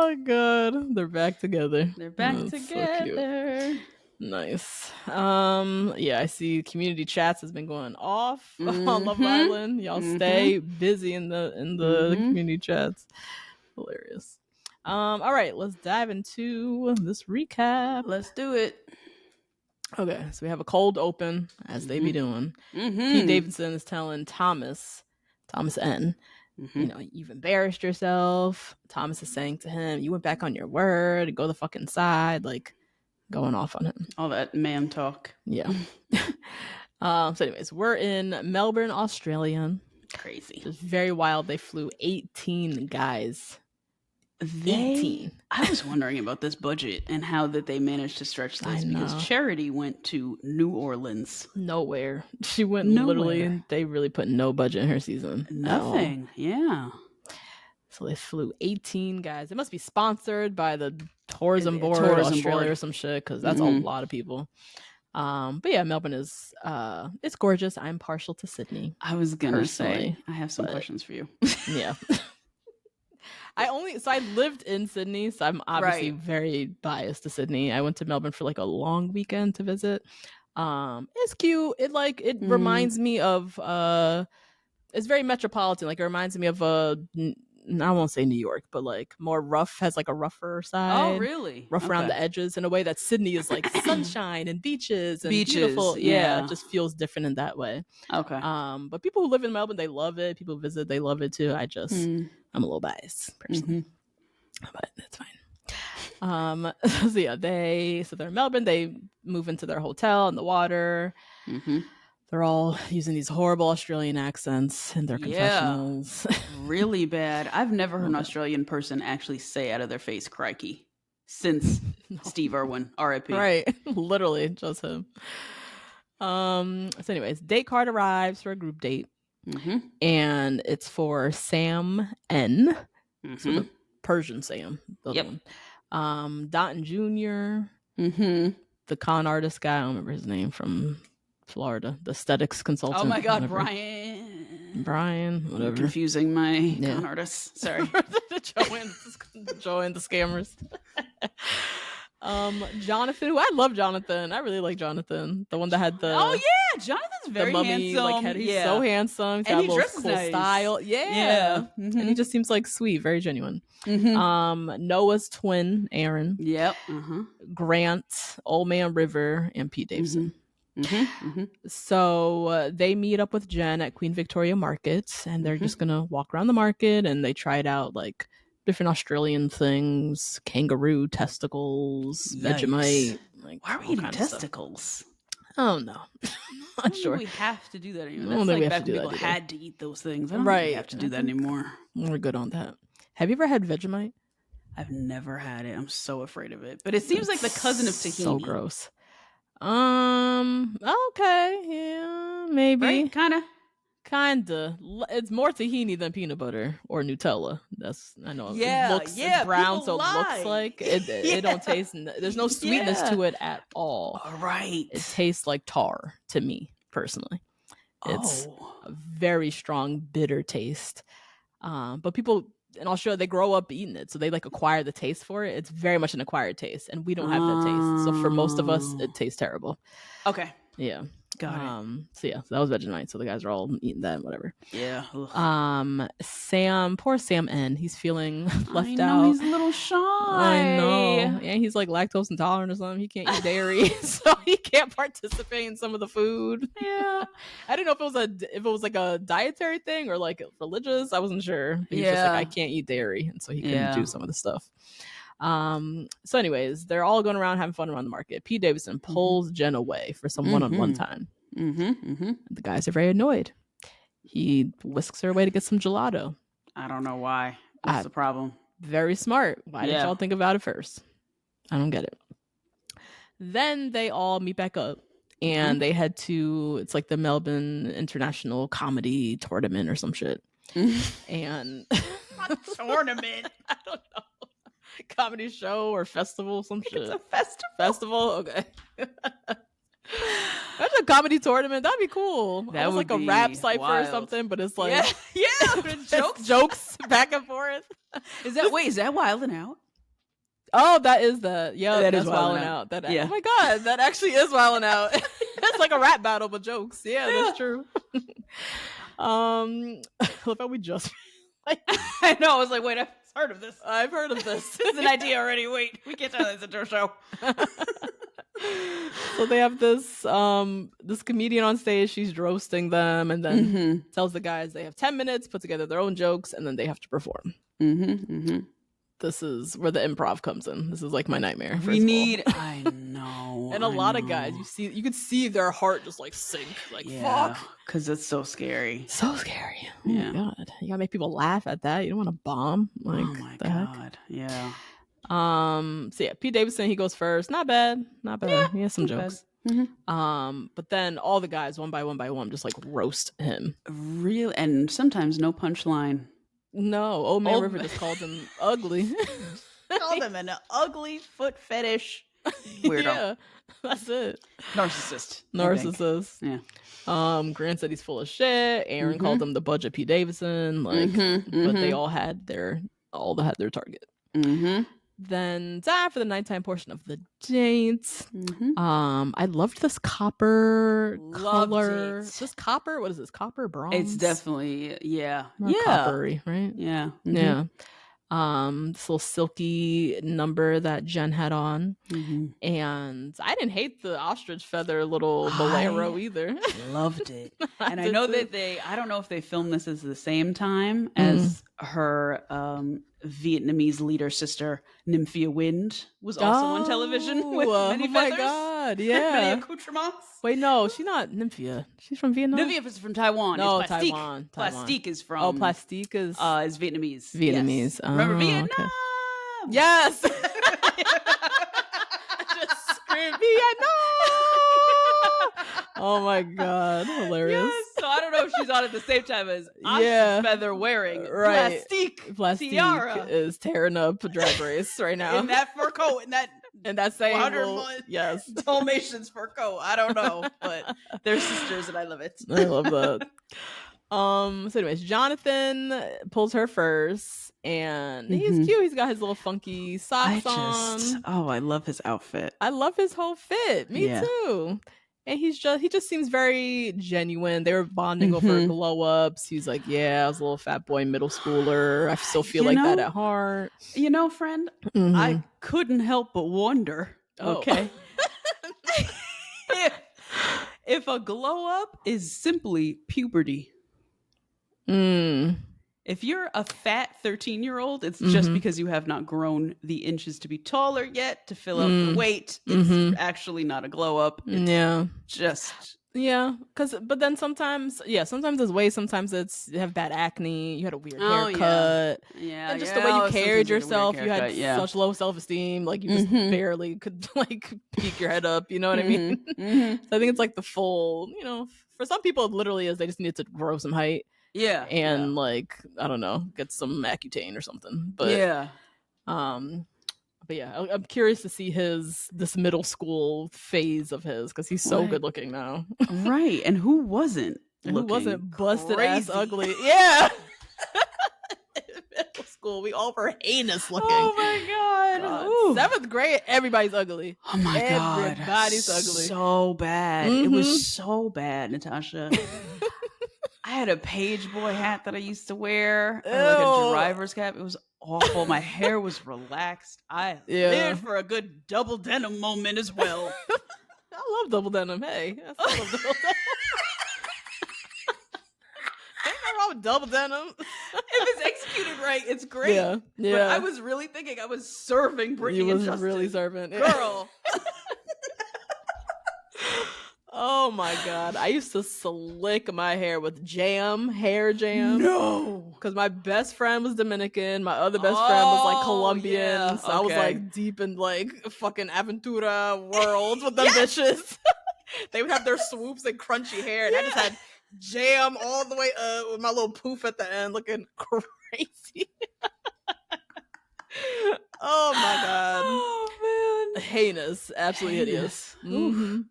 Oh god, they're back together. They're back That's together. So nice. Yeah, I see community chats has been going off on Love Island. Y'all stay busy in the community chats. Hilarious. All right, let's dive into this recap. Let's do it. Okay, so we have a cold open, as they be doing. Pete Davidson is telling Thomas N, you've embarrassed yourself. Thomas is saying to him, you went back on your word, go the fuck inside, like going off on him. All that man talk. Yeah. So anyways, we're in Melbourne, Australia. Crazy. Just very wild. They flew 18 guys. 18. I was wondering about this budget and how that they managed to stretch this because Charity went to New Orleans. Nowhere. She went literally, they really put no budget in her season. Nothing. Yeah. So they flew 18 guys. It must be sponsored by the Tourism Board Australia or some shit because that's a lot of people. But yeah, Melbourne is it's gorgeous. I'm partial to Sydney. I was gonna say I have some questions for you. Yeah. I lived in Sydney, so I'm obviously very biased to Sydney. I went to Melbourne for like a long weekend to visit. It's cute. It reminds me of it's very metropolitan. Like it reminds me of I won't say New York, but like more rough, has like a rougher side. Oh, really? Rough around the edges in a way that Sydney is like sunshine and beaches and beautiful. Yeah, it just feels different in that way. Okay. But people who live in Melbourne, they love it. People who visit, they love it too. I'm a little biased personally, but that's fine. So yeah, they're in Melbourne. They move into their hotel in the water. They're all using these horrible Australian accents in their confessionals. Really bad. I've never heard an Australian person actually say out of their face "crikey" since Steve Irwin, R.I.P. Right, literally just him. So anyways, date card arrives for a group date. And it's for Sam N. So the Persian Sam. One. Dalton Jr. The con artist guy. I don't remember his name from Florida. The aesthetics consultant. Oh my God, Brian, whatever. I'm confusing my con artists. Sorry. Joanne the scammers. Jonathan, who I love Jonathan. I really like Jonathan. The one that had the Jonathan's very mummy, handsome. He's so handsome. He's and got he a dresses cool nice. style. Yeah. And he just seems like sweet, very genuine. Noah's twin, Aaron. Yep. Grant, Old Man River, and Pete Davidson. So they meet up with Jen at Queen Victoria Market, and they're just gonna walk around the market, and they tried out like different Australian things: kangaroo testicles, Vegemite. Like, why are we eating testicles? Oh no, not sure. We have to do that anymore. That's like back when people had to eat those things. I don't think we have to do that anymore. We're good on that. Have you ever had Vegemite? I've never had it. I'm so afraid of it. But it seems like the cousin of tahini. So gross. Okay, yeah, maybe. Right? Kinda. It's more tahini than peanut butter or Nutella. I know. Yeah, it looks it's brown, so it looks like it don't taste. There's no sweetness to it at all. Right. It tastes like tar to me personally. It's a very strong bitter taste. But people in Australia, they grow up eating it, so they like acquire the taste for it. It's very much an acquired taste, and we don't have that taste. So for most of us, it tastes terrible. Okay. Yeah. Got it. So yeah, so that was Vegemite. So the guys are all eating that and whatever. Yeah. Poor Sam N. He's feeling left out. He's a little shy. I know. Yeah, he's like lactose intolerant or something. He can't eat dairy, so he can't participate in some of the food. Yeah. I didn't know if it was like a dietary thing or like religious. I wasn't sure. But he's just like, I can't eat dairy, and so he couldn't do some of the stuff. So anyways, they're all going around having fun around the market. Pete Davidson pulls Jen away for some one-on-one time. The guys are very annoyed. He whisks her away to get some gelato. I don't know why. What's the problem? Very smart. Why did y'all think about it first? I don't get it. Then they all meet back up and they head to, it's like the Melbourne International Comedy Tournament or some shit. And tournament. I don't know. Comedy show or festival, some shit. It's a festival. Festival? Okay. That's a comedy tournament. That'd be cool. That was like a rap cipher or something, but it's like but it's jokes back and forth. Is that Wild and Out? Oh, that is the That that's is Wildin' Out. Oh my god, that actually is Wildin' Out. It's like a rap battle with jokes. Yeah, that's true. Look how we just I know. I was like, wait, I've heard of this. I've heard of this. It's an idea already. Wait, we can't tell this into a show. So they have this this comedian on stage. She's roasting them, and then tells the guys they have 10 minutes, put together their own jokes, and then they have to perform. This is where the improv comes in. This is like my nightmare. I know. And a lot of guys, you could see their heart just like sink. Like, fuck. Because it's so scary. So scary. Oh my god. You gotta make people laugh at that. You don't want to bomb. Like, oh my god. Heck? Yeah. So yeah, Pete Davidson, he goes first. Not bad. Yeah, he has some jokes. But then all the guys one by one just like roast him. Real, and sometimes no punchline. No, Old Man River just called him ugly. Called him an ugly foot fetish weirdo. Yeah, that's it. Narcissist. Yeah. Grant said he's full of shit. Aaron called him the budget Pete Davidson. Like, but they all had their target. Then time for the nighttime portion of the date. I loved this copper color. This copper, what is this? Copper bronze? It's definitely coppery, right? Yeah. Yeah. This little silky number that Jen had on. And I didn't hate the ostrich feather little bolero either. Loved it. And I know that I don't know if they filmed this at the same time as her Vietnamese leader sister Nymphia Wind was also on television with many feathers. My god, yeah. Many accoutrements. Wait, no, she's not Nymphia. She's from Vietnam. Nymphia is from Taiwan. No, it's Plastique. Taiwan. Plastique is from. Oh, Plastique is Vietnamese. Vietnamese. Yes. Remember Vietnam? Okay. Yes. I just screamed Vietnam. Oh my god, hilarious. Yes. So I don't know if she's on at the same time as feather wearing Plastique Tiara is tearing up Drag Race right now in that fur coat and that same yes Dalmatians fur coat. I don't know, but they're sisters and I love it. I love that. So anyways, Jonathan pulls her first and he's cute. He's got his little funky socks on. I love his outfit. I love his whole fit. Me too. And he just seems very genuine. They were bonding over glow ups. He's like, yeah, I was a little fat boy middle schooler. I still feel that at heart. You know, friend, I couldn't help but wonder. Okay. if a glow up is simply puberty. If you're a fat 13-year-old, it's just because you have not grown the inches to be taller yet to fill up the weight. It's actually not a glow up. It's just but then sometimes it's weight. Sometimes it's you have bad acne. You had a weird haircut. And just the way you carried yourself, you had such low self-esteem. Like you just barely could like peek your head up. You know what I mean? So I think it's like the full. You know, for some people it literally is they just need to grow some height. Yeah. And like, I don't know, get some Accutane or something. But I'm curious to see this middle school phase of his because he's so good looking now. Right. And who wasn't busted ass ugly? Yeah. Middle school, we all were heinous looking. Oh my god. 7th grade, everybody's ugly. Oh my god. Everybody's ugly. So bad. It was so bad, Natasha. I had a page boy hat that I used to wear, or like a driver's cap. It was awful. My hair was relaxed. I lived for a good double denim moment as well. I love double denim. Hey, I love double denim. Ain't nothing wrong with double denim. If it's executed right, it's great. Yeah. But I was really thinking I was serving Brittany and Justin. Really serving. Girl. Oh my god. I used to slick my hair with hair jam. No. Because my best friend was Dominican. My other best friend was like Colombian. Yeah. So I was like deep in like fucking Aventura world with them bitches. They would have their swoops and crunchy hair. And I just had jam all the way up with my little poof at the end looking crazy. Oh my god. Oh man. Heinous. Absolutely hideous. But anyway.